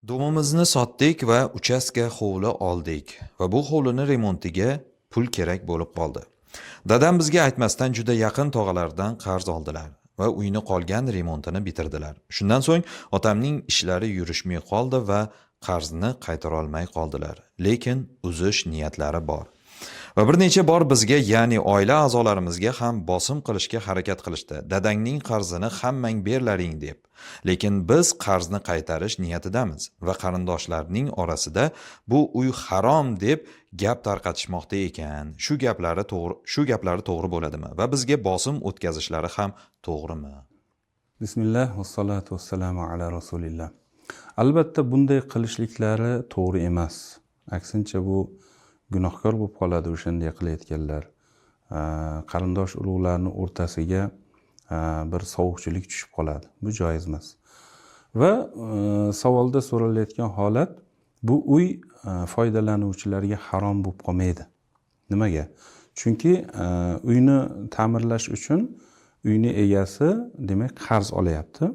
Domimizni sotdik va uchastka hovli oldik va bu hovlini remontiga pul kerak bo'lib qoldi. Dadam bizga aytmasdan juda yaqin tog'alardan qarz oldilar va uyni qolgan remontini bitirdilar. Shundan so'ng otamning ishlari yurishmay qoldi va qarzni qaytara olmay qoldilar. Lekin uzish niyatlari bor. Va bir necha bor bizga, ya'ni oila a'zolarimizga ham bosim qilishga harakat qilishdi. Dadangning qarzini hammang berlaring deb. Lekin biz qarzni qaytarish niyatidamiz va qarindoshlarning orasida bu uy harom deb gap tarqatishmoqda ekan. Shu gaplari to'g'ri bo'ladimi va bizga bosim o'tkazishlari ham to'g'rimi? Bismillah va salatu vassalamu ala rasulillah. Albatta bunday qilishliklari to'g'ri emas. Aksincha bu gunohkor bo'lib qoladi o'shanday qilayotganlar. Qarindosh urug'larning o'rtasiga bir sovuqchilik tushib qoladi. Bu joiz emas. Va savolda so'ralayotgan holat, bu uy foydalanuvchilarga harom bo'lib qolmaydi. Nimaga? Chunki uyni ta'mirlash uchun uyni egasi demak qarz olyapti.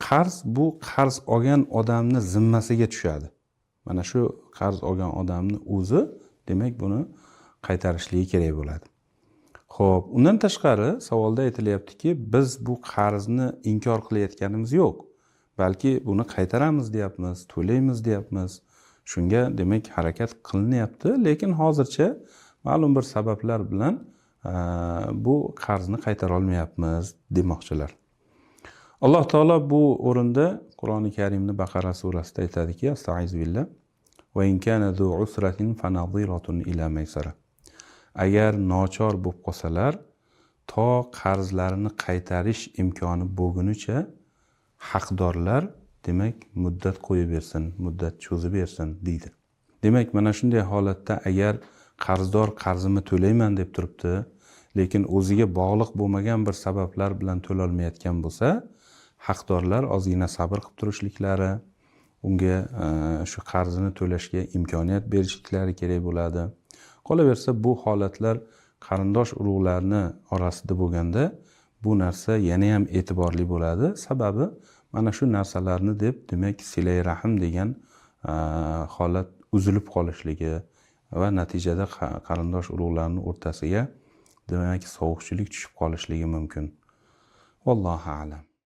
Qarz bu qarz olgan odamni zimmasiga tushadi. Mana shu qarz olgan odamni o'zi demak buni qaytarishligi kerak bo'ladi. Xo'p, undan tashqari savolda aytilyaptiki, biz bu qarzni inkor qilayotganimiz yo'q. Balki buni qaytaramiz deyapmiz, to'laymiz deyapmiz. Shunga demak harakat qilinyapti, lekin hozircha ma'lum bir sabablar bilan bu qarzni qaytara olmayapmiz demoqchilar. Alloh taolo bu o'rinda Qur'oni Karimni Baqara surasida aytadiki, Astag'firullah va in kana zu usratin fanadhiratun ila maysara. Agar nochor bo'lib qolsalar, to qarzlarini qaytarish imkoni bo'lgunicha haqdorlar demak muddat qo'yib bersin, muddat cho'zib bersin deydi. Demak, mana shunday holatda agar qarzdor qarzimni to'layman deb turibdi, lekin o'ziga bog'liq bo'lmagan bir sabablar bilan to'la olmayotgan bo'lsa, haqdorlar ozgina sabr qilib turishliklari, unga shu qarzini to'lashga imkoniyat berishliklari kerak bo'ladi. Qolaversa bu holatlar qarindosh urug'larni orasida bo'lganda bu narsa yana ham e'tiborli bo'ladi. Sababi mana shu narsalarni deb demak silay rahim degan holat uzilib qolishligi va natijada qarindosh urug'larning o'rtasiga demak sovuqchilik tushib qolishligi mumkin. Vallohu a'lam.